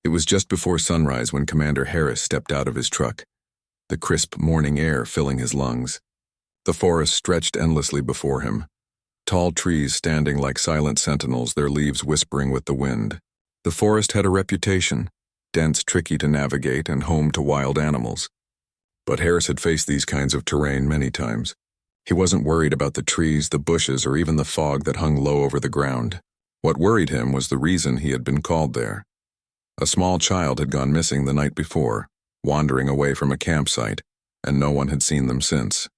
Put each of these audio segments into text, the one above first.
It was just before sunrise when Commander Harris stepped out of his truck, the crisp morning air filling his lungs. The forest stretched endlessly before him, tall trees standing like silent sentinels, their leaves whispering with the wind. The forest had a reputation, dense, tricky to navigate, and home to wild animals. But Harris had faced these kinds of terrain many times. He wasn't worried about the trees, the bushes, or even the fog that hung low over the ground. What worried him was the reason he had been called there. A small child had gone missing the night before, wandering away from a campsite, and no one had seen them since.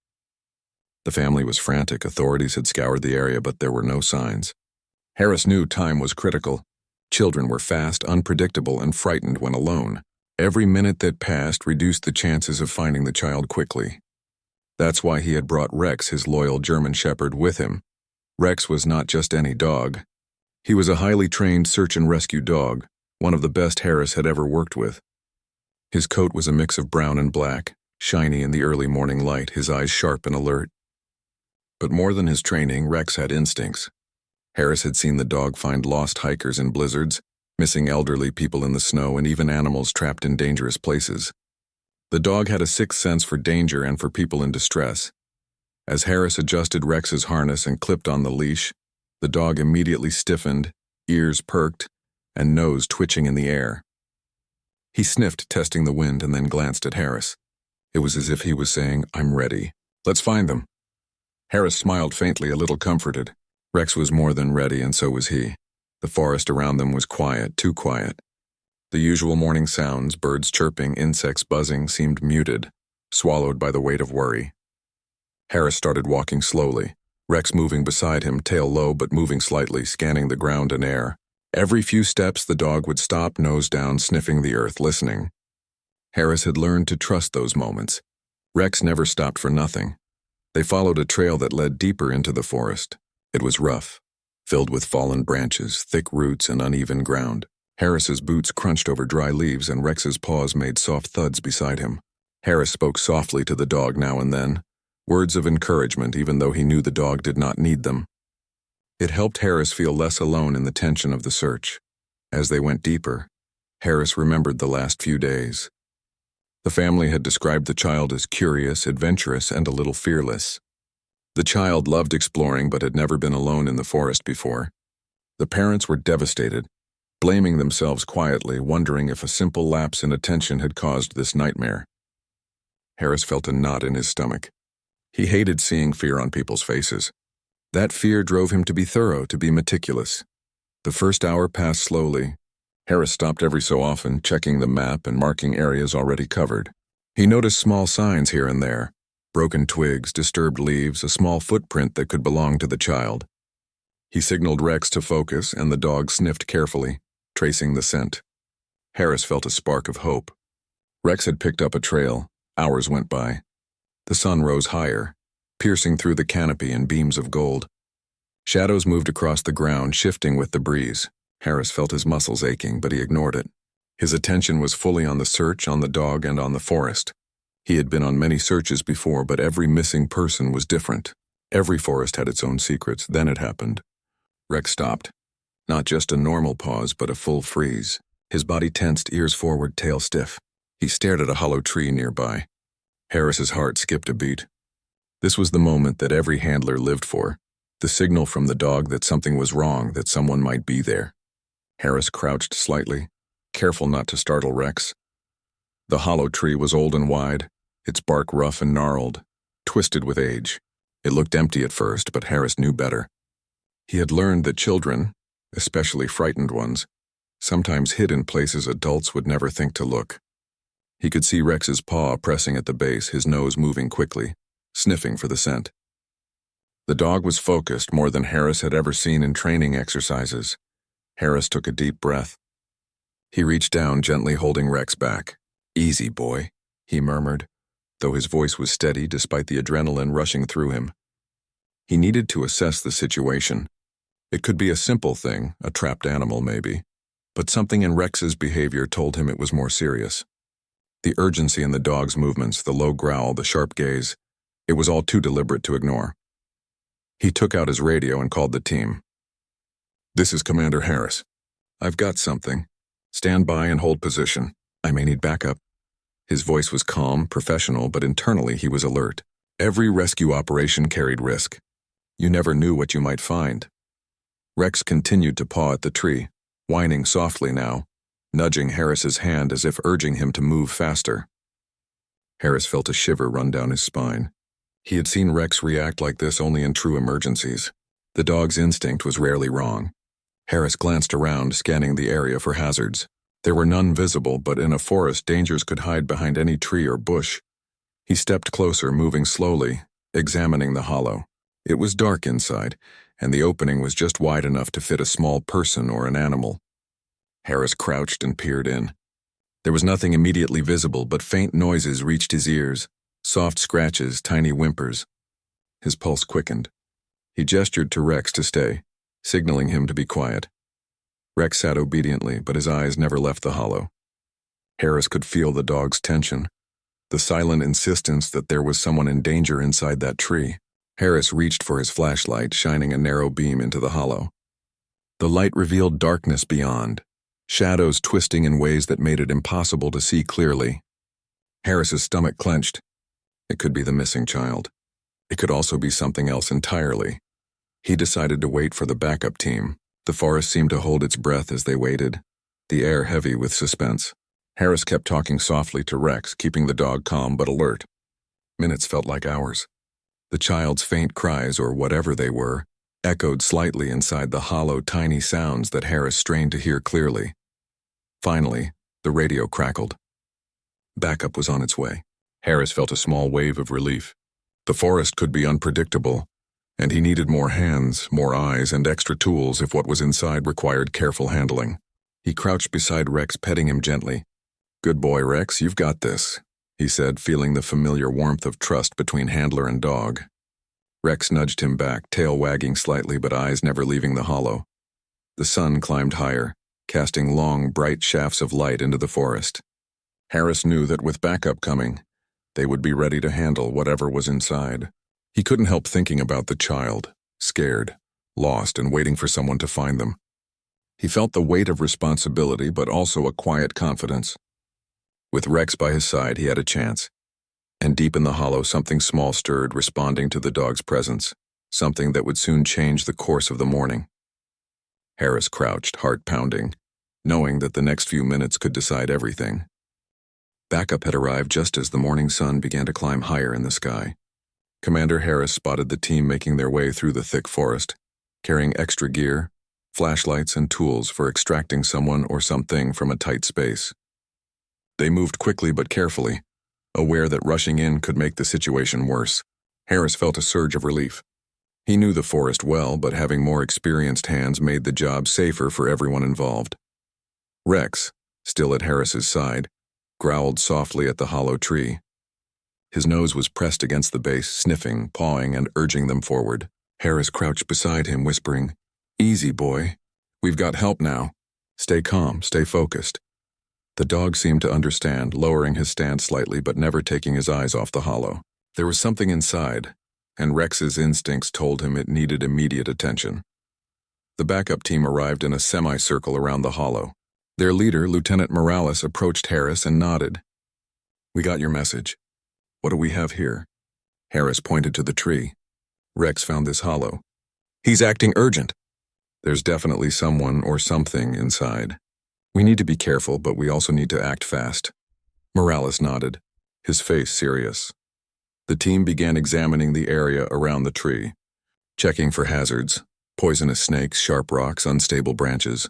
The family was frantic. Authorities had scoured the area, but there were no signs. Harris knew time was critical. Children were fast, unpredictable, and frightened when alone. Every minute that passed reduced the chances of finding the child quickly. That's why he had brought Rex, his loyal German shepherd, with him. Rex was not just any dog. He was a highly trained search and rescue dog, one of the best Harris had ever worked with. His coat was a mix of brown and black, shiny in the early morning light, his eyes sharp and alert. But more than his training, Rex had instincts. Harris had seen the dog find lost hikers in blizzards, missing elderly people in the snow, and even animals trapped in dangerous places. The dog had a sixth sense for danger and for people in distress. As Harris adjusted Rex's harness and clipped on the leash, the dog immediately stiffened, ears perked, and nose twitching in the air. He sniffed, testing the wind, and then glanced at Harris. It was as if he was saying, "I'm ready. Let's find them." Harris smiled faintly, a little comforted. Rex was more than ready, and so was he. The forest around them was quiet, too quiet. The usual morning sounds, birds chirping, insects buzzing, seemed muted, swallowed by the weight of worry. Harris started walking slowly, Rex moving beside him, tail low but moving slightly, scanning the ground and air. Every few steps the dog would stop, nose down, sniffing the earth, listening. Harris had learned to trust those moments. Rex never stopped for nothing. They followed a trail that led deeper into the forest. It was rough, filled with fallen branches, thick roots, and uneven ground. Harris's boots crunched over dry leaves, and Rex's paws made soft thuds beside him. Harris spoke softly to the dog now and then, words of encouragement even though he knew the dog did not need them. It helped Harris feel less alone in the tension of the search. As they went deeper, Harris remembered the last few days. The family had described the child as curious, adventurous, and a little fearless. The child loved exploring but had never been alone in the forest before. The parents were devastated, blaming themselves quietly, wondering if a simple lapse in attention had caused this nightmare. Harris felt a knot in his stomach. He hated seeing fear on people's faces. That fear drove him to be thorough, to be meticulous. The first hour passed slowly. Harris stopped every so often, checking the map and marking areas already covered. He noticed small signs here and there, broken twigs, disturbed leaves, a small footprint that could belong to the child. He signaled Rex to focus, and the dog sniffed carefully, tracing the scent. Harris felt a spark of hope. Rex had picked up a trail. Hours went by. The sun rose higher, piercing through the canopy in beams of gold. Shadows moved across the ground, shifting with the breeze. Harris felt his muscles aching, but he ignored it. His attention was fully on the search, on the dog, and on the forest. He had been on many searches before, but every missing person was different. Every forest had its own secrets. Then it happened. Rex stopped. Not just a normal pause, but a full freeze. His body tensed, ears forward, tail stiff. He stared at a hollow tree nearby. Harris's heart skipped a beat. This was the moment that every handler lived for, the signal from the dog that something was wrong, that someone might be there. Harris crouched slightly, careful not to startle Rex. The hollow tree was old and wide, its bark rough and gnarled, twisted with age. It looked empty at first, but Harris knew better. He had learned that children, especially frightened ones, sometimes hid in places adults would never think to look. He could see Rex's paw pressing at the base, his nose moving quickly, sniffing for the scent. The dog was focused, more than Harris had ever seen in training exercises. Harris took a deep breath. He reached down, gently holding Rex back. "Easy, boy," he murmured, though his voice was steady despite the adrenaline rushing through him. He needed to assess the situation. It could be a simple thing, a trapped animal maybe, but something in Rex's behavior told him it was more serious. The urgency in the dog's movements, the low growl, the sharp gaze, it was all too deliberate to ignore. He took out his radio and called the team. "This is Commander Harris. I've got something. Stand by and hold position. I may need backup. His voice was calm, professional, but internally he was alert. Every rescue operation carried risk. You never knew what you might find. Rex continued to paw at the tree, whining softly now, nudging Harris's hand as if urging him to move faster. Harris felt a shiver run down his spine. He had seen Rex react like this only in true emergencies. The dog's instinct was rarely wrong. Harris glanced around, scanning the area for hazards. There were none visible, but in a forest, dangers could hide behind any tree or bush. He stepped closer, moving slowly, examining the hollow. It was dark inside, and the opening was just wide enough to fit a small person or an animal. Harris crouched and peered in. There was nothing immediately visible, but faint noises reached his ears, soft scratches, tiny whimpers. His pulse quickened. He gestured to Rex to stay, signaling him to be quiet. Rex sat obediently, but his eyes never left the hollow. Harris could feel the dog's tension, the silent insistence that there was someone in danger inside that tree. Harris reached for his flashlight, shining a narrow beam into the hollow. The light revealed darkness beyond, shadows twisting in ways that made it impossible to see clearly. Harris's stomach clenched. It could be the missing child. It could also be something else entirely. He decided to wait for the backup team. The forest seemed to hold its breath as they waited, the air heavy with suspense. Harris kept talking softly to Rex, keeping the dog calm but alert. Minutes felt like hours. The child's faint cries, or whatever they were, echoed slightly inside the hollow, tiny sounds that Harris strained to hear clearly. Finally, the radio crackled. Backup was on its way. Harris felt a small wave of relief. The forest could be unpredictable, and he needed more hands, more eyes, and extra tools if what was inside required careful handling. He crouched beside Rex, petting him gently. "Good boy, Rex, you've got this," he said, feeling the familiar warmth of trust between handler and dog. Rex nudged him back, tail wagging slightly but eyes never leaving the hollow. The sun climbed higher, casting long, bright shafts of light into the forest. Harris knew that with backup coming, they would be ready to handle whatever was inside. He couldn't help thinking about the child, scared, lost, and waiting for someone to find them. He felt the weight of responsibility, but also a quiet confidence. With Rex by his side, he had a chance. And deep in the hollow, something small stirred, responding to the dog's presence, something that would soon change the course of the morning. Harris crouched, heart pounding, knowing that the next few minutes could decide everything. Backup had arrived just as the morning sun began to climb higher in the sky. Commander Harris spotted the team making their way through the thick forest, carrying extra gear, flashlights, and tools for extracting someone or something from a tight space. They moved quickly but carefully, aware that rushing in could make the situation worse. Harris felt a surge of relief. He knew the forest well, but having more experienced hands made the job safer for everyone involved. Rex, still at Harris's side, growled softly at the hollow tree. His nose was pressed against the base, sniffing, pawing, and urging them forward. Harris crouched beside him, whispering, "Easy, boy. We've got help now. Stay calm, stay focused." The dog seemed to understand, lowering his stance slightly but never taking his eyes off the hollow. There was something inside, and Rex's instincts told him it needed immediate attention. The backup team arrived in a semicircle around the hollow. Their leader, Lieutenant Morales, approached Harris and nodded. "We got your message. What do we have here?" Harris pointed to the tree. "Rex found this hollow. He's acting urgent. There's definitely someone or something inside. We need to be careful, but we also need to act fast." Morales nodded, his face serious. The team began examining the area around the tree, checking for hazards, poisonous snakes, sharp rocks, unstable branches.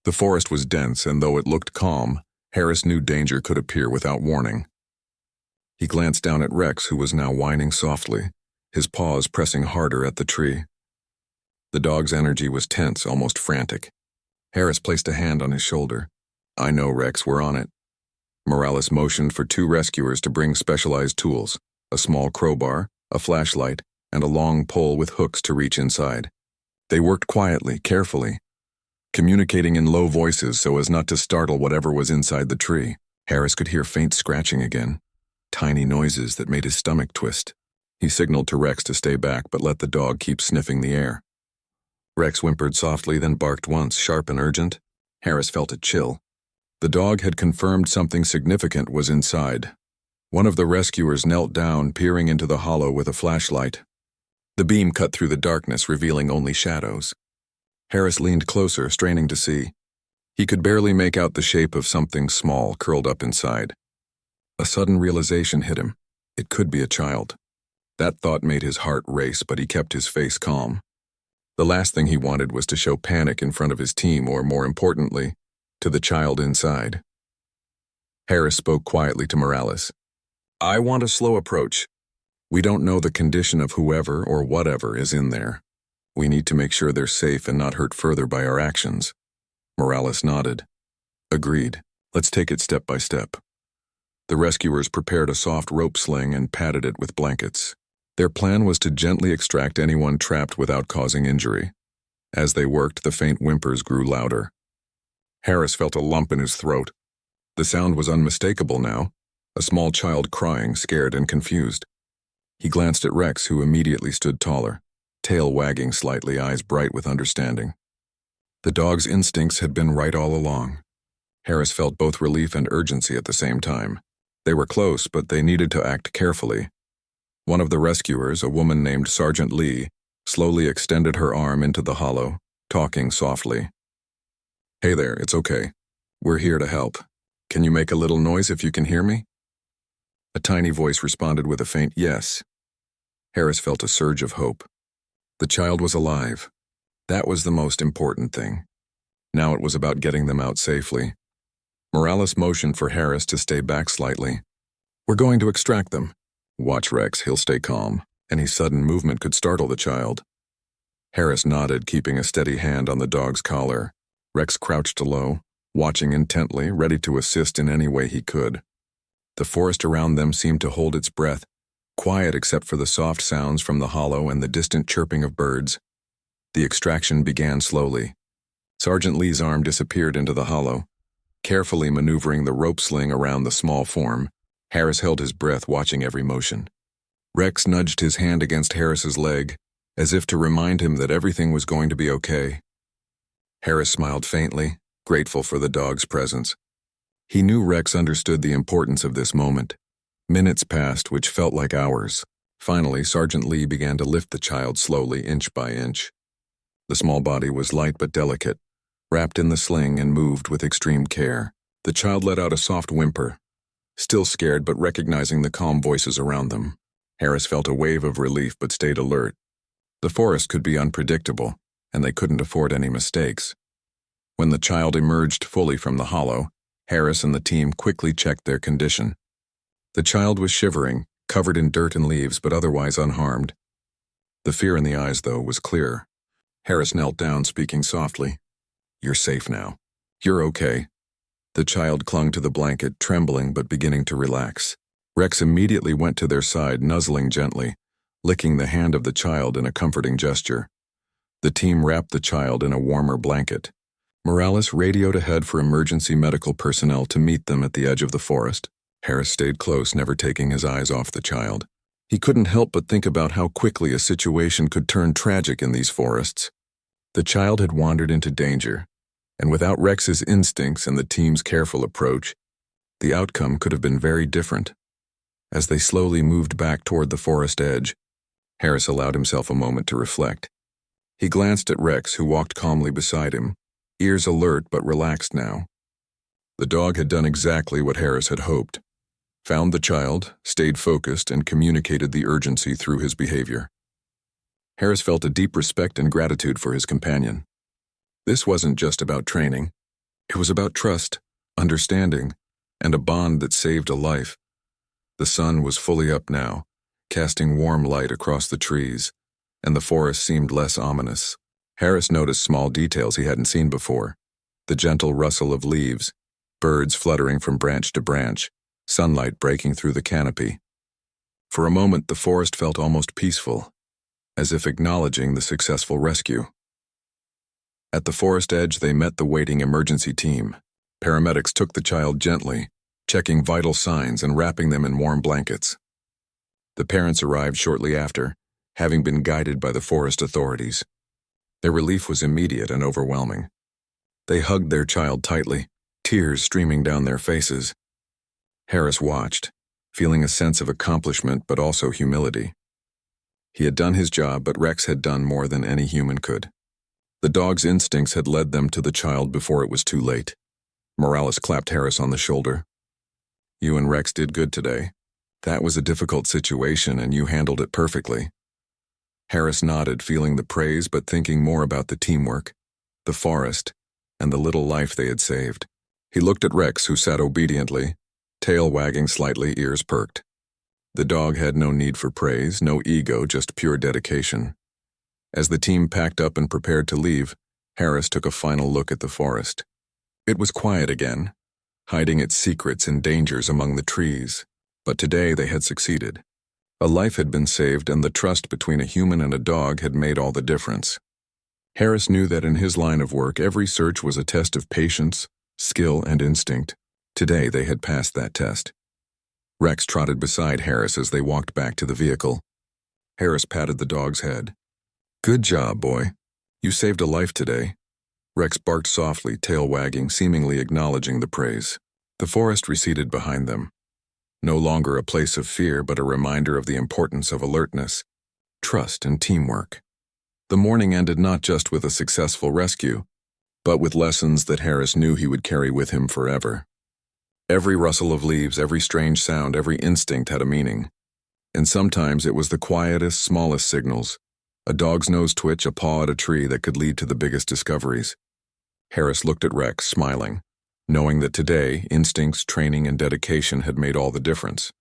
The forest was dense, and though it looked calm, Harris knew danger could appear without warning. He glanced down at Rex, who was now whining softly, his paws pressing harder at the tree. The dog's energy was tense, almost frantic. Harris placed a hand on his shoulder. "I know, Rex, we're on it." Morales motioned for two rescuers to bring specialized tools, a small crowbar, a flashlight, and a long pole with hooks to reach inside. They worked quietly, carefully, communicating in low voices so as not to startle whatever was inside the tree. Harris could hear faint scratching again, tiny noises that made his stomach twist. He signaled to Rex to stay back but let the dog keep sniffing the air. Rex whimpered softly, then barked once, sharp and urgent. Harris felt a chill. The dog had confirmed something significant was inside. One of the rescuers knelt down, peering into the hollow with a flashlight. The beam cut through the darkness, revealing only shadows. Harris leaned closer, straining to see. He could barely make out the shape of something small curled up inside. A sudden realization hit him. It could be a child. That thought made his heart race, but he kept his face calm. The last thing he wanted was to show panic in front of his team, or more importantly, to the child inside. Harris spoke quietly to Morales. "I want a slow approach. We don't know the condition of whoever or whatever is in there. We need to make sure they're safe and not hurt further by our actions." Morales nodded. "Agreed. Let's take it step by step." The rescuers prepared a soft rope sling and padded it with blankets. Their plan was to gently extract anyone trapped without causing injury. As they worked, the faint whimpers grew louder. Harris felt a lump in his throat. The sound was unmistakable now, a small child crying, scared and confused. He glanced at Rex, who immediately stood taller, tail wagging slightly, eyes bright with understanding. The dog's instincts had been right all along. Harris felt both relief and urgency at the same time. They were close, but they needed to act carefully. One of the rescuers, a woman named Sergeant Lee, slowly extended her arm into the hollow, talking softly. "Hey there, it's okay. We're here to help. Can you make a little noise if you can hear me?" A tiny voice responded with a faint yes. Harris felt a surge of hope. The child was alive. That was the most important thing. Now it was about getting them out safely. Morales motioned for Harris to stay back slightly. "We're going to extract them. Watch Rex, he'll stay calm. Any sudden movement could startle the child." Harris nodded, keeping a steady hand on the dog's collar. Rex crouched low, watching intently, ready to assist in any way he could. The forest around them seemed to hold its breath, quiet except for the soft sounds from the hollow and the distant chirping of birds. The extraction began slowly. Sergeant Lee's arm disappeared into the hollow. Carefully maneuvering the rope sling around the small form, Harris held his breath, watching every motion. Rex nudged his hand against Harris's leg, as if to remind him that everything was going to be okay. Harris smiled faintly, grateful for the dog's presence. He knew Rex understood the importance of this moment. Minutes passed, which felt like hours. Finally, Sergeant Lee began to lift the child slowly, inch by inch. The small body was light but delicate, wrapped in the sling and moved with extreme care. The child let out a soft whimper. Still scared but recognizing the calm voices around them, Harris felt a wave of relief but stayed alert. The forest could be unpredictable, and they couldn't afford any mistakes. When the child emerged fully from the hollow, Harris and the team quickly checked their condition. The child was shivering, covered in dirt and leaves, but otherwise unharmed. The fear in the eyes, though, was clear. Harris knelt down, speaking softly. "You're safe now. You're okay." The child clung to the blanket, trembling but beginning to relax. Rex immediately went to their side, nuzzling gently, licking the hand of the child in a comforting gesture. The team wrapped the child in a warmer blanket. Morales radioed ahead for emergency medical personnel to meet them at the edge of the forest. Harris stayed close, never taking his eyes off the child. He couldn't help but think about how quickly a situation could turn tragic in these forests. The child had wandered into danger, and without Rex's instincts and the team's careful approach, the outcome could have been very different. As they slowly moved back toward the forest edge, Harris allowed himself a moment to reflect. He glanced at Rex, who walked calmly beside him, ears alert but relaxed now. The dog had done exactly what Harris had hoped. Found the child, stayed focused, and communicated the urgency through his behavior. Harris felt a deep respect and gratitude for his companion. This wasn't just about training. It was about trust, understanding, and a bond that saved a life. The sun was fully up now, casting warm light across the trees, and the forest seemed less ominous. Harris noticed small details he hadn't seen before. The gentle rustle of leaves, birds fluttering from branch to branch, sunlight breaking through the canopy. For a moment, the forest felt almost peaceful, as if acknowledging the successful rescue. At the forest edge, they met the waiting emergency team. Paramedics took the child gently, checking vital signs and wrapping them in warm blankets. The parents arrived shortly after, having been guided by the forest authorities. Their relief was immediate and overwhelming. They hugged their child tightly, tears streaming down their faces. Harris watched, feeling a sense of accomplishment but also humility. He had done his job, but Rex had done more than any human could. The dog's instincts had led them to the child before it was too late. Morales clapped Harris on the shoulder. "You and Rex did good today. That was a difficult situation and you handled it perfectly." Harris nodded, feeling the praise but thinking more about the teamwork, the forest, and the little life they had saved. He looked at Rex, who sat obediently, tail wagging slightly, ears perked. The dog had no need for praise, no ego, just pure dedication. As the team packed up and prepared to leave, Harris took a final look at the forest. It was quiet again, hiding its secrets and dangers among the trees. But today they had succeeded. A life had been saved, and the trust between a human and a dog had made all the difference. Harris knew that in his line of work, every search was a test of patience, skill, and instinct. Today they had passed that test. Rex trotted beside Harris as they walked back to the vehicle. Harris patted the dog's head. "Good job, boy. You saved a life today." Rex barked softly, tail wagging, seemingly acknowledging the praise. The forest receded behind them. No longer a place of fear, but a reminder of the importance of alertness, trust, and teamwork. The morning ended not just with a successful rescue, but with lessons that Harris knew he would carry with him forever. Every rustle of leaves, every strange sound, every instinct had a meaning. And sometimes it was the quietest, smallest signals, a dog's nose twitch, a paw at a tree, that could lead to the biggest discoveries. Harris looked at Rex, smiling, knowing that today, instincts, training, and dedication had made all the difference.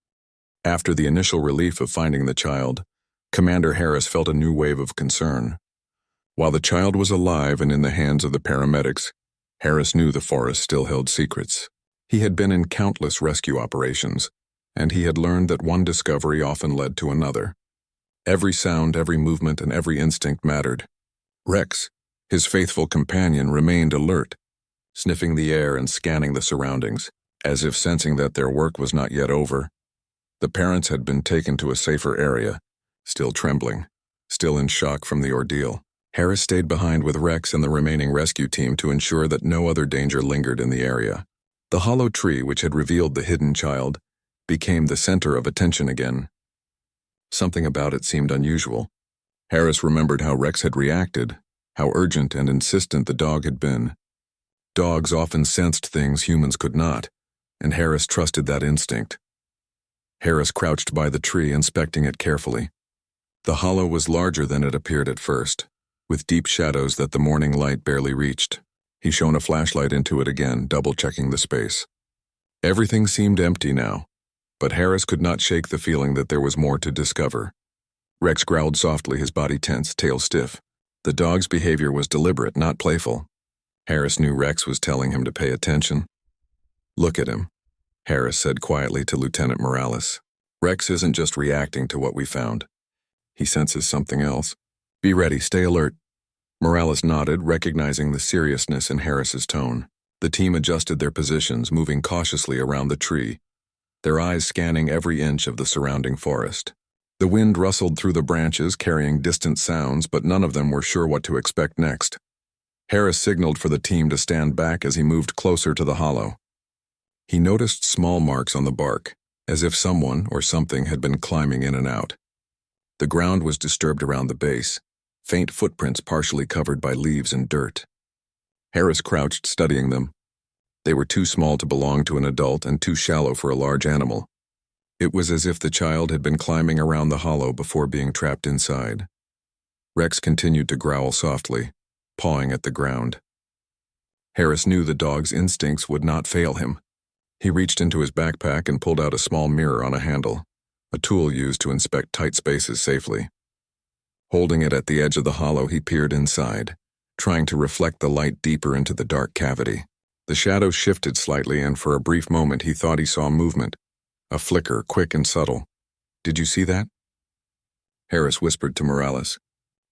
After the initial relief of finding the child, Commander Harris felt a new wave of concern. While the child was alive and in the hands of the paramedics, Harris knew the forest still held secrets. He had been in countless rescue operations, and he had learned that one discovery often led to another. Every sound, every movement, and every instinct mattered. Rex, his faithful companion, remained alert, sniffing the air and scanning the surroundings, as if sensing that their work was not yet over. The parents had been taken to a safer area, still trembling, still in shock from the ordeal. Harris stayed behind with Rex and the remaining rescue team to ensure that no other danger lingered in the area. The hollow tree, which had revealed the hidden child, became the center of attention again. Something about it seemed unusual. Harris remembered how Rex had reacted, how urgent and insistent the dog had been. Dogs often sensed things humans could not, and Harris trusted that instinct. Harris crouched by the tree, inspecting it carefully. The hollow was larger than it appeared at first, with deep shadows that the morning light barely reached. He shone a flashlight into it again, double-checking the space. Everything seemed empty now, but Harris could not shake the feeling that there was more to discover. Rex growled softly, his body tense, tail stiff. The dog's behavior was deliberate, not playful. Harris knew Rex was telling him to pay attention. "Look at him," Harris said quietly to Lieutenant Morales. "Rex isn't just reacting to what we found. He senses something else. Be ready, stay alert." Morales nodded, recognizing the seriousness in Harris's tone. The team adjusted their positions, moving cautiously around the tree, their eyes scanning every inch of the surrounding forest. The wind rustled through the branches, carrying distant sounds, but none of them were sure what to expect next. Harris signaled for the team to stand back as he moved closer to the hollow. He noticed small marks on the bark, as if someone or something had been climbing in and out. The ground was disturbed around the base, faint footprints partially covered by leaves and dirt. Harris crouched, studying them. They were too small to belong to an adult and too shallow for a large animal. It was as if the child had been climbing around the hollow before being trapped inside. Rex continued to growl softly, pawing at the ground. Harris knew the dog's instincts would not fail him. He reached into his backpack and pulled out a small mirror on a handle, a tool used to inspect tight spaces safely. Holding it at the edge of the hollow, he peered inside, trying to reflect the light deeper into the dark cavity. The shadow shifted slightly, and for a brief moment he thought he saw movement, a flicker, quick and subtle. "Did you see that?" Harris whispered to Morales.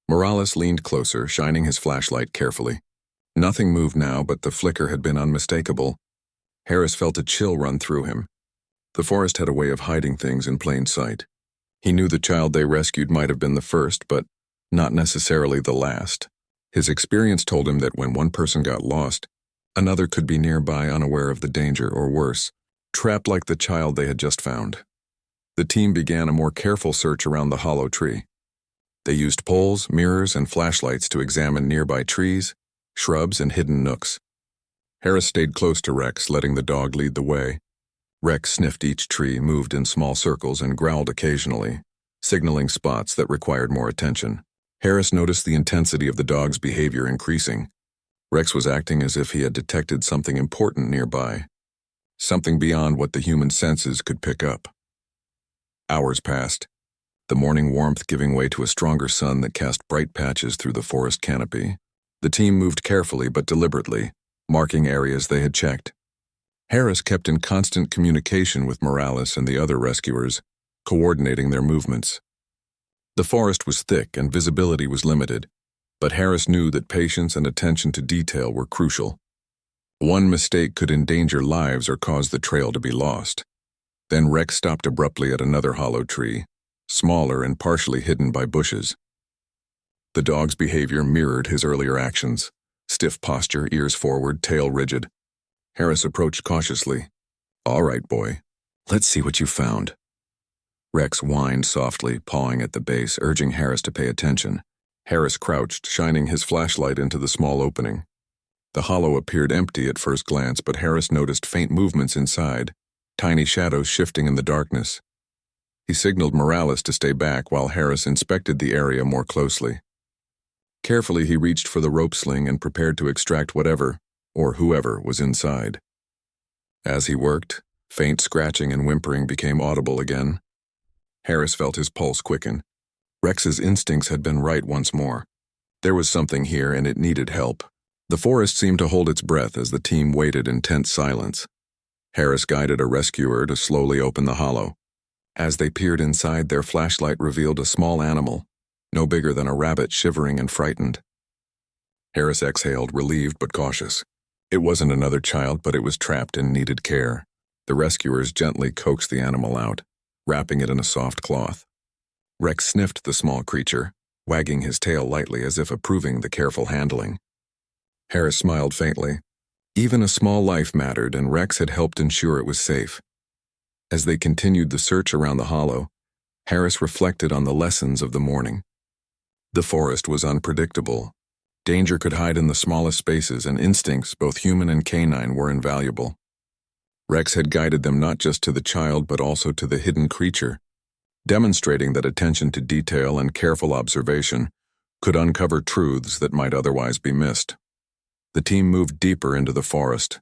Morales leaned closer, shining his flashlight carefully. Nothing moved now, but the flicker had been unmistakable. Harris felt a chill run through him. The forest had a way of hiding things in plain sight. He knew the child they rescued might have been the first, but not necessarily the last. His experience told him that when one person got lost, Another could be nearby, unaware of the danger, or worse, trapped like the child they had just found. The team began a more careful search around the hollow tree. They used poles, mirrors, and flashlights to examine nearby trees, shrubs, and hidden nooks. Harris stayed close to Rex, letting the dog lead the way. Rex sniffed each tree, moved in small circles, and growled occasionally, signaling spots that required more attention. Harris noticed the intensity of the dog's behavior increasing. Rex was acting as if he had detected something important nearby, something beyond what the human senses could pick up. Hours passed, the morning warmth giving way to a stronger sun that cast bright patches through the forest canopy. The team moved carefully but deliberately, marking areas they had checked. Harris kept in constant communication with Morales and the other rescuers, coordinating their movements. The forest was thick and visibility was limited, but Harris knew that patience and attention to detail were crucial. One mistake could endanger lives or cause the trail to be lost. Then Rex stopped abruptly at another hollow tree, smaller and partially hidden by bushes. The dog's behavior mirrored his earlier actions. Stiff posture, ears forward, tail rigid. Harris approached cautiously. "All right, boy. Let's see what you found." Rex whined softly, pawing at the base, urging Harris to pay attention. Harris crouched, shining his flashlight into the small opening. The hollow appeared empty at first glance, but Harris noticed faint movements inside, tiny shadows shifting in the darkness. He signaled Morales to stay back while Harris inspected the area more closely. Carefully, he reached for the rope sling and prepared to extract whatever, or whoever, was inside. As he worked, faint scratching and whimpering became audible again. Harris felt his pulse quicken. Rex's instincts had been right once more. There was something here and it needed help. The forest seemed to hold its breath as the team waited in tense silence. Harris guided a rescuer to slowly open the hollow. As they peered inside, their flashlight revealed a small animal, no bigger than a rabbit, shivering and frightened. Harris exhaled, relieved but cautious. It wasn't another child, but it was trapped and needed care. The rescuers gently coaxed the animal out, wrapping it in a soft cloth. Rex sniffed the small creature, wagging his tail lightly as if approving the careful handling. Harris smiled faintly. Even a small life mattered, and Rex had helped ensure it was safe. As they continued the search around the hollow, Harris reflected on the lessons of the morning. The forest was unpredictable. Danger could hide in the smallest spaces, and instincts, both human and canine, were invaluable. Rex had guided them not just to the child but also to the hidden creature, demonstrating that attention to detail and careful observation could uncover truths that might otherwise be missed. The team moved deeper into the forest,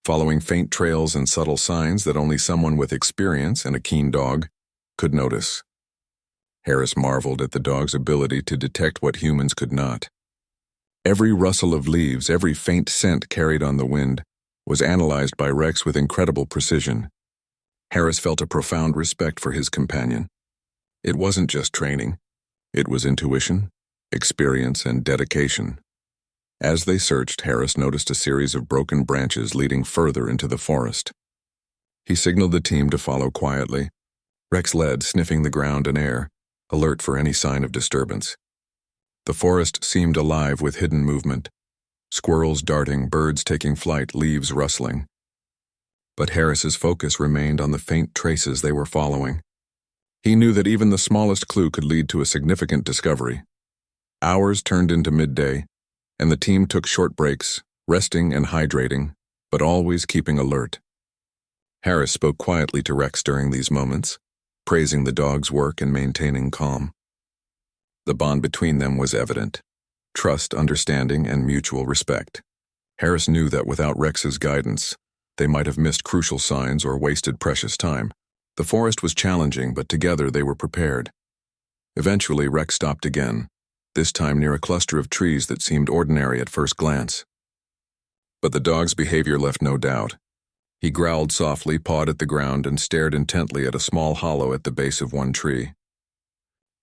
following faint trails and subtle signs that only someone with experience and a keen dog could notice. Harris marveled at the dog's ability to detect what humans could not. Every rustle of leaves, every faint scent carried on the wind, was analyzed by Rex with incredible precision. Harris felt a profound respect for his companion. It wasn't just training. It was intuition, experience, and dedication. As they searched, Harris noticed a series of broken branches leading further into the forest. He signaled the team to follow quietly. Rex led, sniffing the ground and air, alert for any sign of disturbance. The forest seemed alive with hidden movement. Squirrels darting, birds taking flight, leaves rustling. But Harris's focus remained on the faint traces they were following. He knew that even the smallest clue could lead to a significant discovery. Hours turned into midday, and the team took short breaks, resting and hydrating, but always keeping alert. Harris spoke quietly to Rex during these moments, praising the dog's work and maintaining calm. The bond between them was evident: trust, understanding, and mutual respect. Harris knew that without Rex's guidance, they might have missed crucial signs or wasted precious time. The forest was challenging, but together they were prepared. Eventually, Rex stopped again, this time near a cluster of trees that seemed ordinary at first glance. But the dog's behavior left no doubt. He growled softly, pawed at the ground, and stared intently at a small hollow at the base of one tree.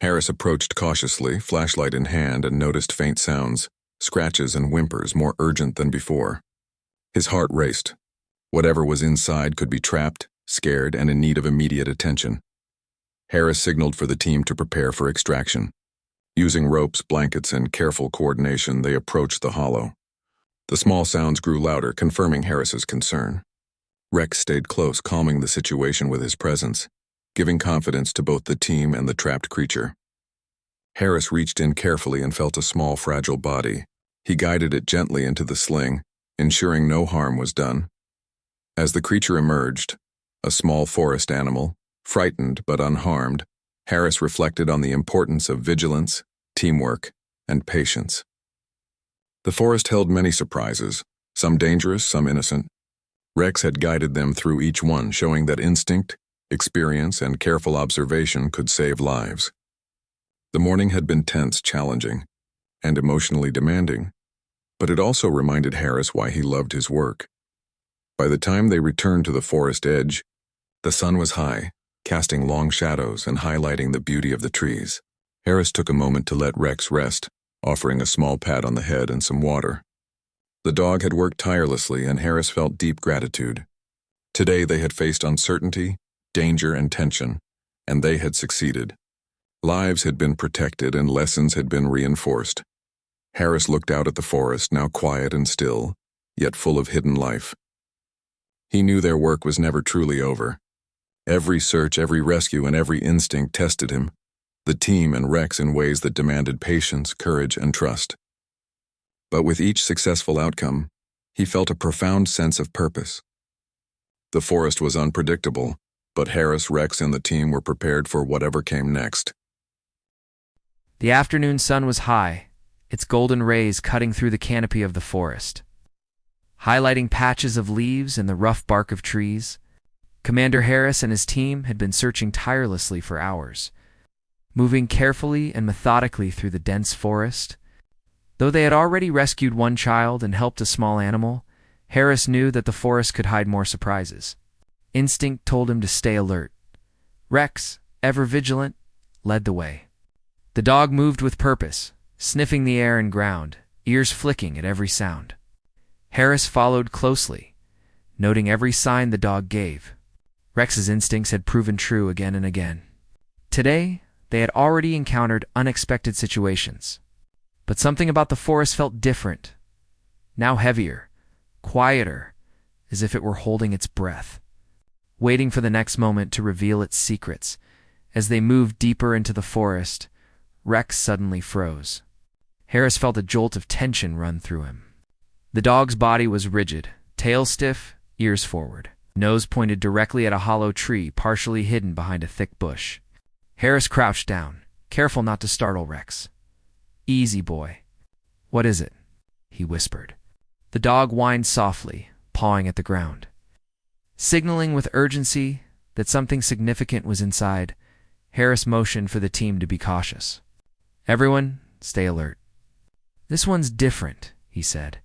Harris approached cautiously, flashlight in hand, and noticed faint sounds, scratches and whimpers more urgent than before. His heart raced. Whatever was inside could be trapped, scared, and in need of immediate attention. Harris signaled for the team to prepare for extraction. Using ropes, blankets, and careful coordination, they approached the hollow. The small sounds grew louder, confirming Harris's concern. Rex stayed close, calming the situation with his presence, giving confidence to both the team and the trapped creature. Harris reached in carefully and felt a small, fragile body. He guided it gently into the sling, ensuring no harm was done. As the creature emerged, a small forest animal, frightened but unharmed, Harris reflected on the importance of vigilance, teamwork, and patience. The forest held many surprises, some dangerous, some innocent. Rex had guided them through each one, showing that instinct, experience, and careful observation could save lives. The morning had been tense, challenging, and emotionally demanding, but it also reminded Harris why he loved his work. By the time they returned to the forest edge, the sun was high, casting long shadows and highlighting the beauty of the trees. Harris took a moment to let Rex rest, offering a small pat on the head and some water. The dog had worked tirelessly, and Harris felt deep gratitude. Today they had faced uncertainty, danger, and tension, and they had succeeded. Lives had been protected and lessons had been reinforced. Harris looked out at the forest, now quiet and still, yet full of hidden life. He knew their work was never truly over. Every search, every rescue, and every instinct tested him, the team and Rex, in ways that demanded patience, courage, and trust. But with each successful outcome, he felt a profound sense of purpose. The forest was unpredictable, but Harris, Rex, and the team were prepared for whatever came next. The afternoon sun was high, its golden rays cutting through the canopy of the forest, highlighting patches of leaves and the rough bark of trees. Commander Harris and his team had been searching tirelessly for hours, moving carefully and methodically through the dense forest. Though they had already rescued one child and helped a small animal, Harris knew that the forest could hide more surprises. Instinct told him to stay alert. Rex, ever vigilant, led the way. The dog moved with purpose, sniffing the air and ground, ears flicking at every sound. Harris followed closely, noting every sign the dog gave. Rex's instincts had proven true again and again. Today, they had already encountered unexpected situations. But something about the forest felt different, now heavier, quieter, as if it were holding its breath, waiting for the next moment to reveal its secrets. As they moved deeper into the forest, Rex suddenly froze. Harris felt a jolt of tension run through him. The dog's body was rigid, tail stiff, ears forward, nose pointed directly at a hollow tree partially hidden behind a thick bush. Harris crouched down, careful not to startle Rex. "Easy, boy. What is it?" he whispered. The dog whined softly, pawing at the ground. Signaling with urgency that something significant was inside, Harris motioned for the team to be cautious. "Everyone, stay alert." "This one's different," he said.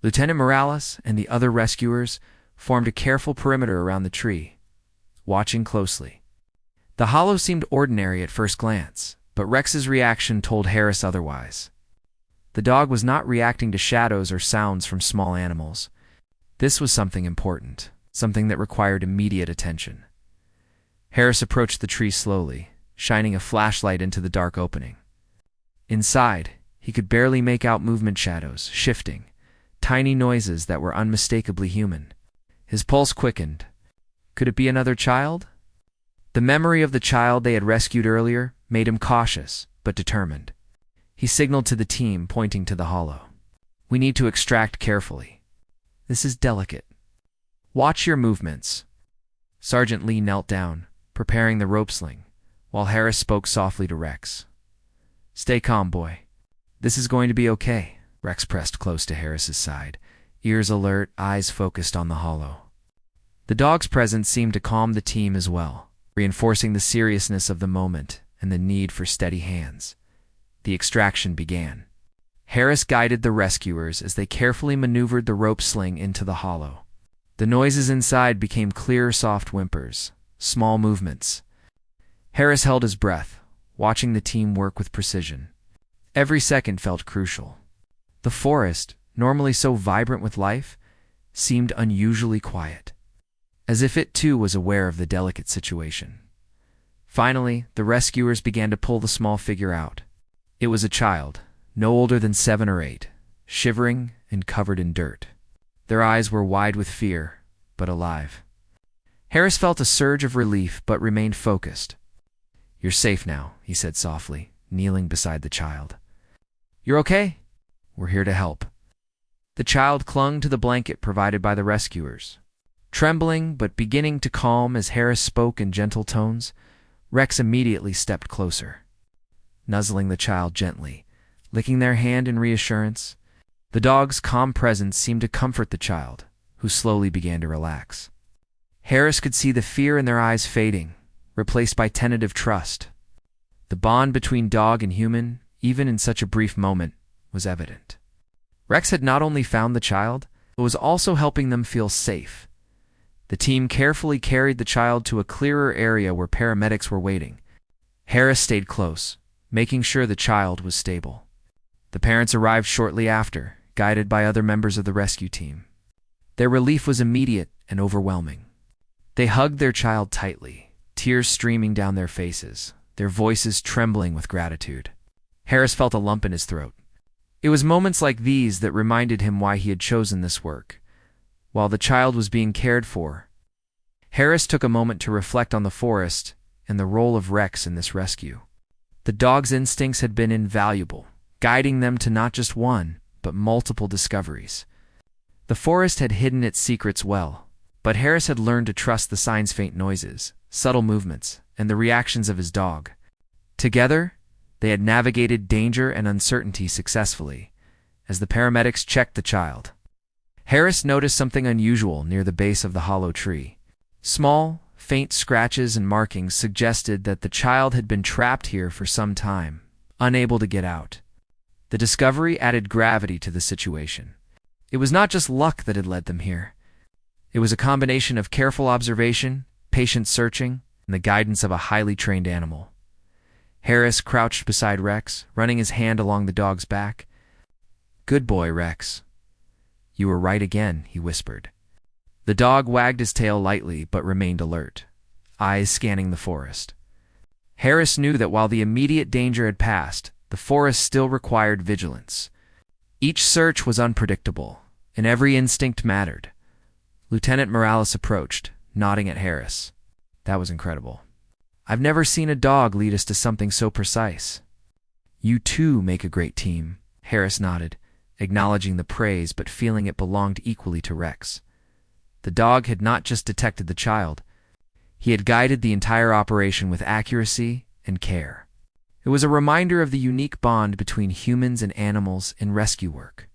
Lieutenant Morales and the other rescuers formed a careful perimeter around the tree, watching closely. The hollow seemed ordinary at first glance, but Rex's reaction told Harris otherwise. The dog was not reacting to shadows or sounds from small animals. This was something important, something that required immediate attention. Harris approached the tree slowly, shining a flashlight into the dark opening. Inside, he could barely make out movement shadows, shifting, tiny noises that were unmistakably human. His pulse quickened. Could it be another child? The memory of the child they had rescued earlier made him cautious, but determined. He signaled to the team, pointing to the hollow. "We need to extract carefully. This is delicate. Watch your movements." Sergeant Lee knelt down, preparing the rope sling, while Harris spoke softly to Rex. "Stay calm, boy. This is going to be okay." Rex pressed close to Harris's side, ears alert, eyes focused on the hollow. The dog's presence seemed to calm the team as well, reinforcing the seriousness of the moment and the need for steady hands. The extraction began. Harris guided the rescuers as they carefully maneuvered the rope sling into the hollow. The noises inside became clear, soft whimpers, small movements. Harris held his breath, watching the team work with precision. Every second felt crucial. The forest, normally so vibrant with life, seemed unusually quiet, as if it too was aware of the delicate situation. Finally, the rescuers began to pull the small figure out. It was a child, no older than 7 or 8, shivering and covered in dirt. Their eyes were wide with fear, but alive. Harris felt a surge of relief but remained focused. "You're safe now," he said softly, kneeling beside the child. "You're okay? We're here to help." The child clung to the blanket provided by the rescuers. Trembling but beginning to calm as Harris spoke in gentle tones, Rex immediately stepped closer. Nuzzling the child gently, licking their hand in reassurance, the dog's calm presence seemed to comfort the child, who slowly began to relax. Harris could see the fear in their eyes fading, replaced by tentative trust. The bond between dog and human, even in such a brief moment, was evident. Rex had not only found the child, but was also helping them feel safe. The team carefully carried the child to a clearer area where paramedics were waiting. Harris stayed close, making sure the child was stable. The parents arrived shortly after, guided by other members of the rescue team. Their relief was immediate and overwhelming. They hugged their child tightly, tears streaming down their faces, their voices trembling with gratitude. Harris felt a lump in his throat. It was moments like these that reminded him why he had chosen this work. While the child was being cared for, Harris took a moment to reflect on the forest and the role of Rex in this rescue. The dog's instincts had been invaluable, guiding them to not just one, but multiple discoveries. The forest had hidden its secrets well, but Harris had learned to trust the sign's faint noises, subtle movements, and the reactions of his dog. Together, they had navigated danger and uncertainty successfully, as the paramedics checked the child. Harris noticed something unusual near the base of the hollow tree. Small, faint scratches and markings suggested that the child had been trapped here for some time, unable to get out. The discovery added gravity to the situation. It was not just luck that had led them here. It was a combination of careful observation, patient searching, and the guidance of a highly trained animal. Harris crouched beside Rex, running his hand along the dog's back. "Good boy, Rex. You were right again," he whispered. The dog wagged his tail lightly but remained alert, eyes scanning the forest. Harris knew that while the immediate danger had passed, the forest still required vigilance. Each search was unpredictable, and every instinct mattered. Lieutenant Morales approached, nodding at Harris. "That was incredible. I've never seen a dog lead us to something so precise." "You too make a great team," Harris nodded, acknowledging the praise but feeling it belonged equally to Rex. The dog had not just detected the child. He had guided the entire operation with accuracy and care. It was a reminder of the unique bond between humans and animals in rescue work.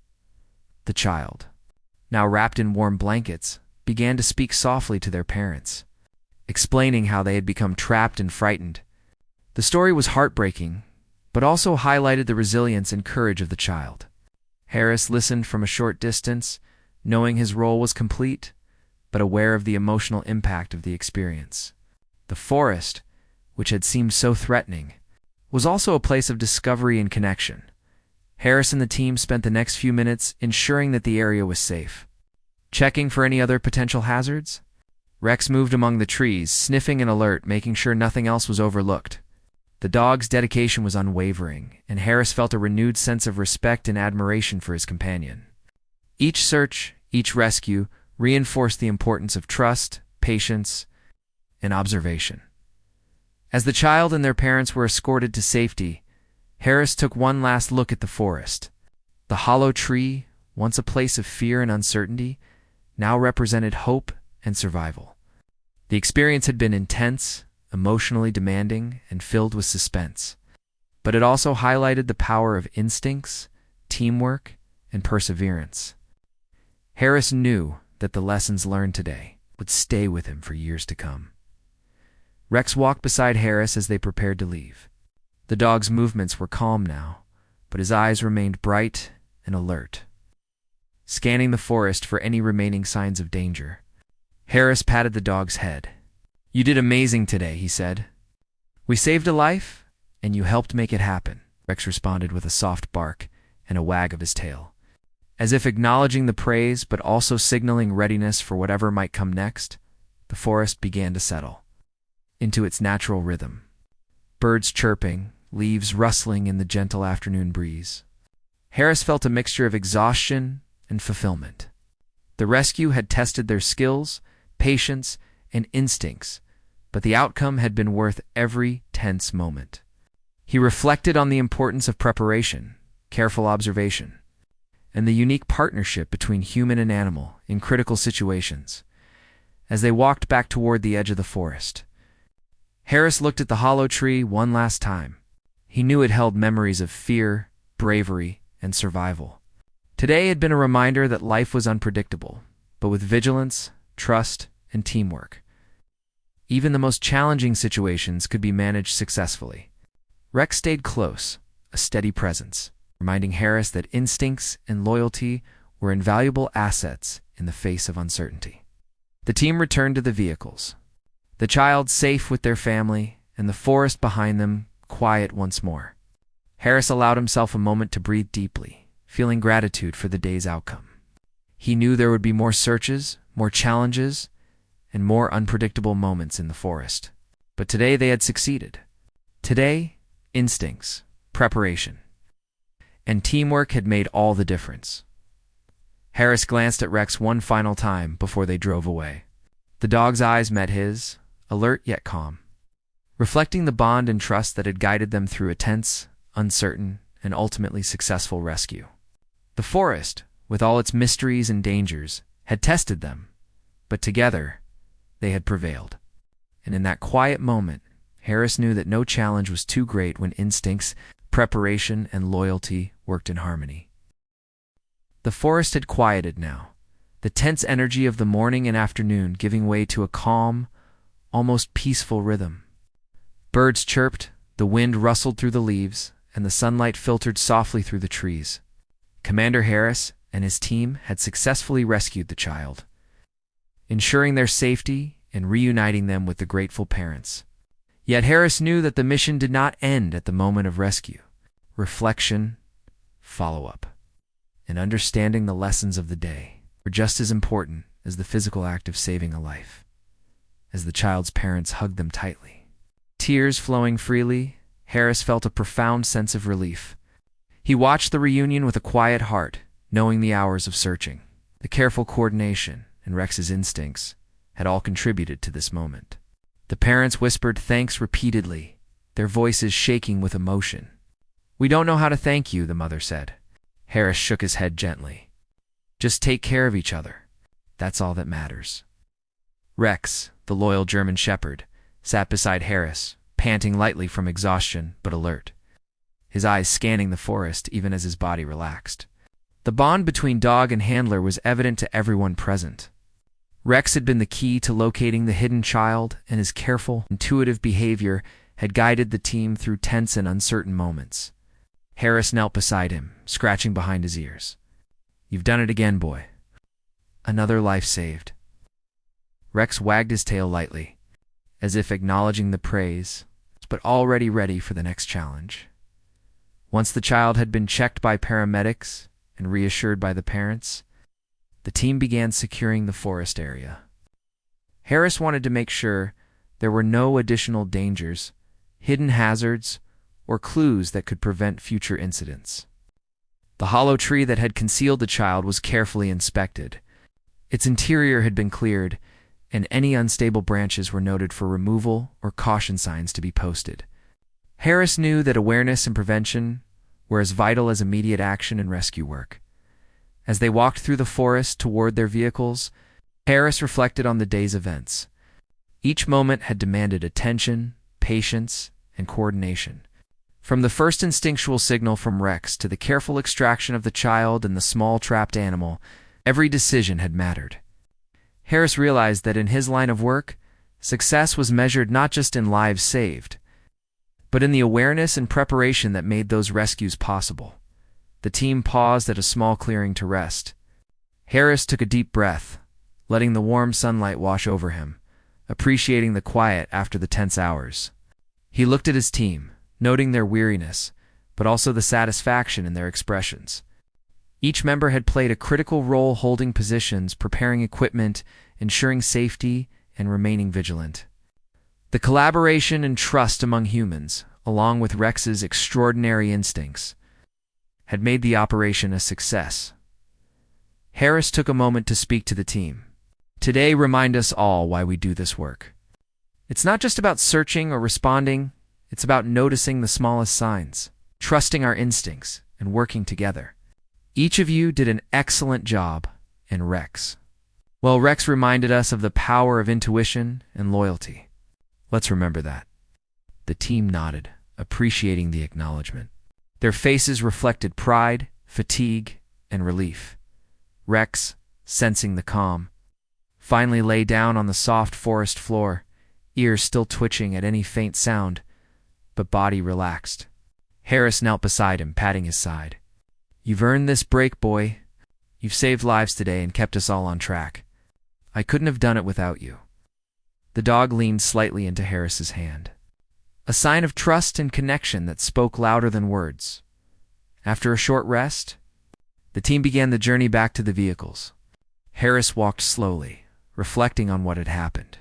The child, now wrapped in warm blankets, began to speak softly to their parents, explaining how they had become trapped and frightened. The story was heartbreaking, but also highlighted the resilience and courage of the child. Harris listened from a short distance, knowing his role was complete, but aware of the emotional impact of the experience. The forest, which had seemed so threatening, was also a place of discovery and connection. Harris and the team spent the next few minutes ensuring that the area was safe. Checking for any other potential hazards, Rex moved among the trees, sniffing and alert, making sure nothing else was overlooked. The dog's dedication was unwavering, and Harris felt a renewed sense of respect and admiration for his companion. Each search, each rescue, reinforced the importance of trust, patience, and observation. As the child and their parents were escorted to safety, Harris took one last look at the forest. The hollow tree, once a place of fear and uncertainty, now represented hope and survival. The experience had been intense, emotionally demanding, and filled with suspense, but it also highlighted the power of instincts, teamwork, and perseverance. Harris knew that the lessons learned today would stay with him for years to come. Rex walked beside Harris as they prepared to leave. The dog's movements were calm now, but his eyes remained bright and alert, scanning the forest for any remaining signs of danger. Harris patted the dog's head. "You did amazing today," he said. "We saved a life, and you helped make it happen," Rex responded with a soft bark and a wag of his tail. As if acknowledging the praise but also signaling readiness for whatever might come next, the forest began to settle into its natural rhythm. Birds chirping, leaves rustling in the gentle afternoon breeze. Harris felt a mixture of exhaustion and fulfillment. The rescue had tested their skills, patience, and instincts, but the outcome had been worth every tense moment. He reflected on the importance of preparation, careful observation, and the unique partnership between human and animal in critical situations. As they walked back toward the edge of the forest, Harris looked at the hollow tree one last time. He knew it held memories of fear, bravery, and survival. Today had been a reminder that life was unpredictable, but with vigilance, trust, and teamwork, even the most challenging situations could be managed successfully. Rex stayed close, a steady presence, reminding Harris that instincts and loyalty were invaluable assets in the face of uncertainty. The team returned to the vehicles, the child safe with their family, and the forest behind them quiet once more. Harris allowed himself a moment to breathe deeply, feeling gratitude for the day's outcome. He knew there would be more searches, more challenges, and more unpredictable moments in the forest. But today they had succeeded. Today, instincts, preparation, and teamwork had made all the difference. Harris glanced at Rex one final time before they drove away. The dog's eyes met his, alert yet calm, reflecting the bond and trust that had guided them through a tense, uncertain, and ultimately successful rescue. The forest, with all its mysteries and dangers, had tested them, but together, they had prevailed. And in that quiet moment, Harris knew that no challenge was too great when instincts, preparation, and loyalty worked in harmony. The forest had quieted now, the tense energy of the morning and afternoon giving way to a calm, almost peaceful rhythm. Birds chirped, the wind rustled through the leaves, and the sunlight filtered softly through the trees. Commander Harris and his team had successfully rescued the child, ensuring their safety and reuniting them with the grateful parents. Yet Harris knew that the mission did not end at the moment of rescue. Reflection, follow-up, and understanding the lessons of the day were just as important as the physical act of saving a life. As the child's parents hugged them tightly, tears flowing freely, Harris felt a profound sense of relief. He watched the reunion with a quiet heart, knowing the hours of searching, the careful coordination, and Rex's instincts had all contributed to this moment. The parents whispered thanks repeatedly, their voices shaking with emotion. "We don't know how to thank you," the mother said. Harris shook his head gently. "Just take care of each other. That's all that matters." Rex, the loyal German shepherd, sat beside Harris, panting lightly from exhaustion but alert, his eyes scanning the forest even as his body relaxed. The bond between dog and handler was evident to everyone present. Rex had been the key to locating the hidden child, and his careful, intuitive behavior had guided the team through tense and uncertain moments. Harris knelt beside him, scratching behind his ears. "You've done it again, boy. Another life saved." Rex wagged his tail lightly, as if acknowledging the praise, but already ready for the next challenge. Once the child had been checked by paramedics and reassured by the parents, the team began securing the forest area. Harris wanted to make sure there were no additional dangers, hidden hazards, or clues that could prevent future incidents. The hollow tree that had concealed the child was carefully inspected. Its interior had been cleared, and any unstable branches were noted for removal or caution signs to be posted. Harris knew that awareness and prevention were as vital as immediate action and rescue work. As they walked through the forest toward their vehicles, Harris reflected on the day's events. Each moment had demanded attention, patience, and coordination. From the first instinctual signal from Rex to the careful extraction of the child and the small trapped animal, every decision had mattered. Harris realized that in his line of work, success was measured not just in lives saved, but in the awareness and preparation that made those rescues possible. The team paused at a small clearing to rest. Harris took a deep breath, letting the warm sunlight wash over him, appreciating the quiet after the tense hours. He looked at his team, noting their weariness, but also the satisfaction in their expressions. Each member had played a critical role holding positions, preparing equipment, ensuring safety, and remaining vigilant. The collaboration and trust among humans, along with Rex's extraordinary instincts, had made the operation a success. Harris took a moment to speak to the team. Today, remind us all why we do this work. It's not just about searching or responding, it's about noticing the smallest signs, trusting our instincts, and working together. Each of you did an excellent job, and Rex. Well, Rex reminded us of the power of intuition and loyalty. Let's remember that. The team nodded, appreciating the acknowledgement. Their faces reflected pride, fatigue, and relief. Rex, sensing the calm, finally lay down on the soft forest floor, ears still twitching at any faint sound, but body relaxed. Harris knelt beside him, patting his side. "You've earned this break, boy. You've saved lives today and kept us all on track. I couldn't have done it without you." The dog leaned slightly into Harris's hand, a sign of trust and connection that spoke louder than words. After a short rest, the team began the journey back to the vehicles. Harris walked slowly, reflecting on what had happened.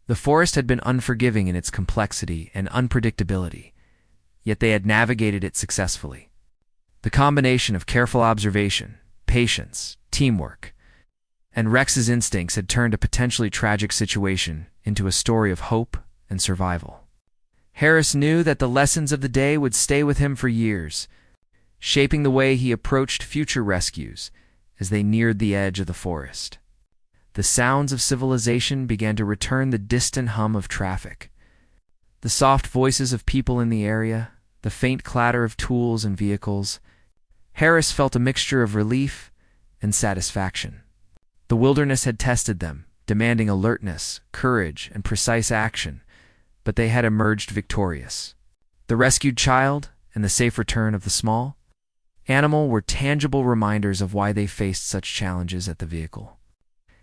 The forest had been unforgiving in its complexity and unpredictability, yet they had navigated it successfully. The combination of careful observation, patience, teamwork, and Rex's instincts had turned a potentially tragic situation into a story of hope and survival. Harris knew that the lessons of the day would stay with him for years, shaping the way he approached future rescues as they neared the edge of the forest. The sounds of civilization began to return, the distant hum of traffic, the soft voices of people in the area, the faint clatter of tools and vehicles. Harris felt a mixture of relief and satisfaction. The wilderness had tested them, demanding alertness, courage, and precise action, but they had emerged victorious. The rescued child and the safe return of the small animal were tangible reminders of why they faced such challenges at the vehicle.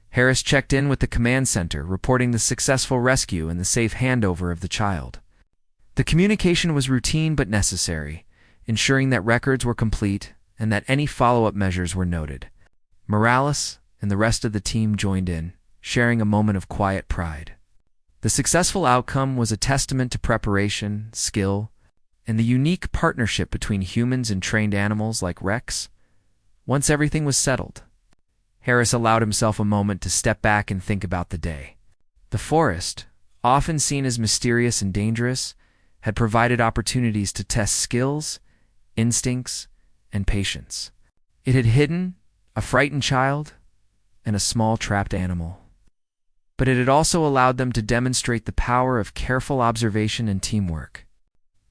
Harris checked in with the command center, reporting the successful rescue and the safe handover of the child. The communication was routine but necessary, ensuring that records were complete and that any follow-up measures were noted. Morales and the rest of the team joined in, sharing a moment of quiet pride. The successful outcome was a testament to preparation, skill, and the unique partnership between humans and trained animals like Rex. Once everything was settled, Harris allowed himself a moment to step back and think about the day. The forest, often seen as mysterious and dangerous, had provided opportunities to test skills, instincts, and patience. It had hidden a frightened child and a small trapped animal, but it had also allowed them to demonstrate the power of careful observation and teamwork.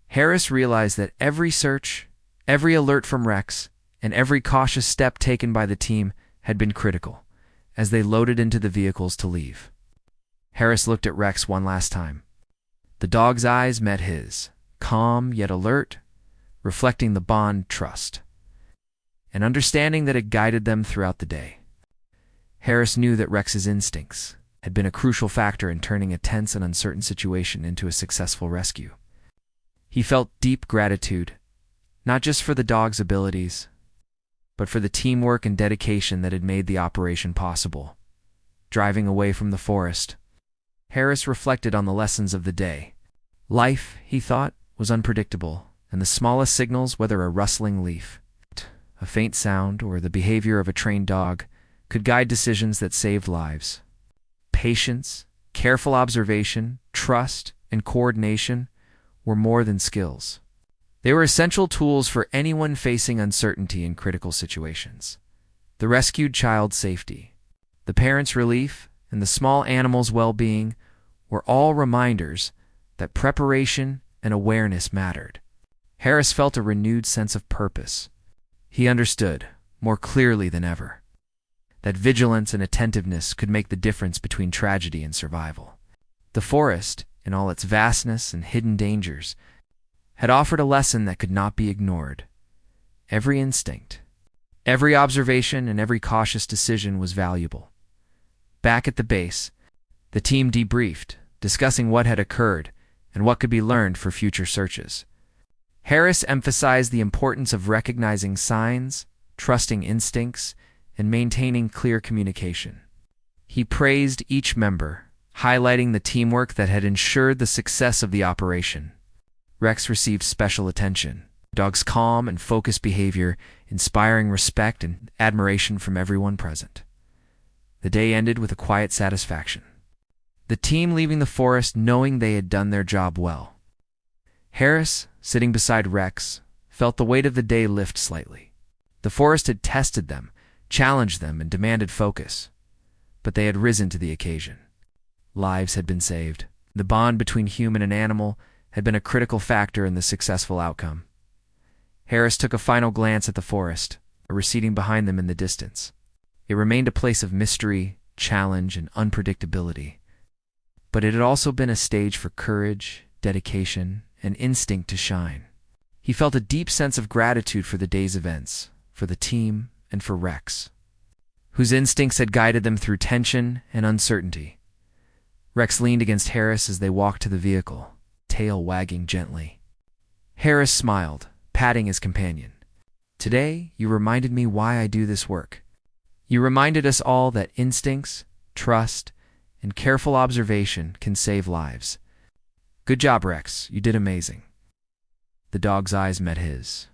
Harris realized that every search, every alert from Rex, and every cautious step taken by the team had been critical as they loaded into the vehicles to leave. Harris looked at Rex one last time. The dog's eyes met his, calm yet alert, reflecting the bond, trust, and understanding that had guided them throughout the day. Harris knew that Rex's instincts had been a crucial factor in turning a tense and uncertain situation into a successful rescue. He felt deep gratitude, not just for the dog's abilities, but for the teamwork and dedication that had made the operation possible. Driving away from the forest, Harris reflected on the lessons of the day. Life, he thought, was unpredictable, and the smallest signals, whether a rustling leaf, a faint sound, or the behavior of a trained dog, could guide decisions that saved lives. Patience, careful observation, trust, and coordination were more than skills. They were essential tools for anyone facing uncertainty in critical situations. The rescued child's safety, the parent's relief, and the small animal's well-being were all reminders that preparation and awareness mattered. Harris felt a renewed sense of purpose. He understood, more clearly than ever, that vigilance and attentiveness could make the difference between tragedy and survival. The forest, in all its vastness and hidden dangers, had offered a lesson that could not be ignored. Every instinct, every observation, and every cautious decision was valuable. Back at the base, the team debriefed, discussing what had occurred and what could be learned for future searches. Harris emphasized the importance of recognizing signs, trusting instincts, and maintaining clear communication. He praised each member, highlighting the teamwork that had ensured the success of the operation. Rex received special attention, The dog's calm and focused behavior inspiring respect and admiration from everyone present. The day ended with a quiet satisfaction. The team leaving the forest knowing they had done their job well. Harris, sitting beside Rex, felt the weight of the day lift slightly. The forest had tested them, challenged them, and demanded focus. But they had risen to the occasion. Lives had been saved. The bond between human and animal had been a critical factor in the successful outcome. Harris took a final glance at the forest, receding behind them in the distance. It remained a place of mystery, challenge, and unpredictability. But it had also been a stage for courage, dedication, and instinct to shine. He felt a deep sense of gratitude for the day's events, for the team, and for Rex, whose instincts had guided them through tension and uncertainty. Rex leaned against Harris as they walked to the vehicle, tail wagging gently. Harris smiled, patting his companion. "Today, you reminded me why I do this work. You reminded us all that instincts, trust, and careful observation can save lives. Good job, Rex. You did amazing." The dog's eyes met his,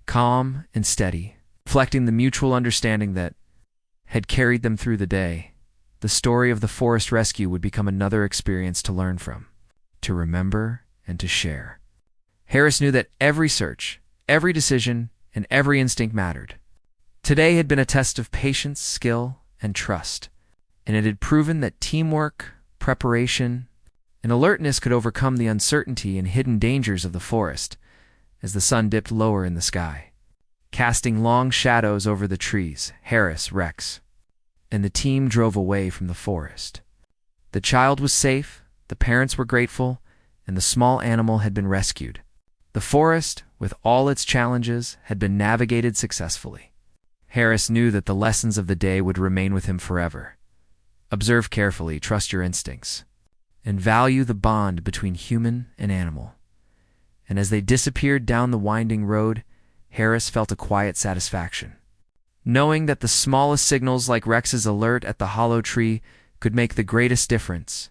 calm and steady, reflecting the mutual understanding that had carried them through the day. The story of the forest rescue would become another experience to learn from, to remember, and to share. Harris knew that every search, every decision, and every instinct mattered. Today had been a test of patience, skill, and trust, and it had proven that teamwork, preparation, and alertness could overcome the uncertainty and hidden dangers of the forest as the sun dipped lower in the sky, casting long shadows over the trees. Harris, Rex, and the team drove away from the forest. The child was safe, the parents were grateful, and the small animal had been rescued. The forest, with all its challenges, had been navigated successfully. Harris knew that the lessons of the day would remain with him forever. Observe carefully, trust your instincts, and value the bond between human and animal. And as they disappeared down the winding road, Harris felt a quiet satisfaction, knowing that the smallest signals like Rex's alert at the hollow tree could make the greatest difference.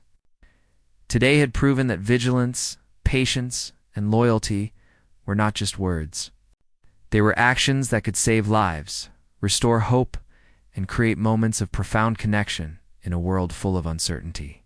Today had proven that vigilance, patience, and loyalty were not just words. They were actions that could save lives, restore hope, and create moments of profound connection in a world full of uncertainty.